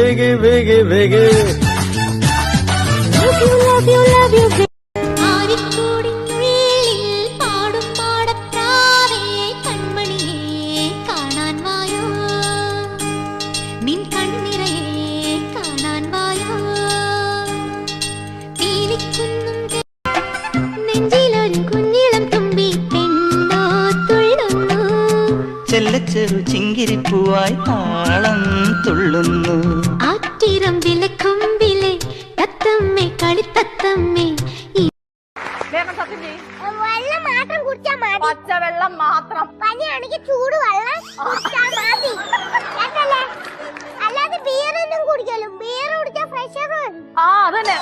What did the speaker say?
വേഗേ വേഗേ വേഗേ love you ചെല്ലച്ചെറു ചിങ്കിരിപ്പൂവായി താളം തുള്ളുന്നു ആറ്റിരം വിലക്കൊമ്പിലെ തത്തമ്മേ കളിത്തത്തമ്മേ വെള്ളം മാത്രം കുടിച്ചാൽ മതി. പച്ചവെള്ളം മാത്രം. പനിയാണെങ്കിൽ ചൂട് വെള്ളം കുടിച്ചാൽ മതി. അല്ലാതെ ബിയറൊന്നും കുടിക്കലും. ബിയർ കുടിച്ചാൽ പ്രഷർ വരും. അതന്നെ.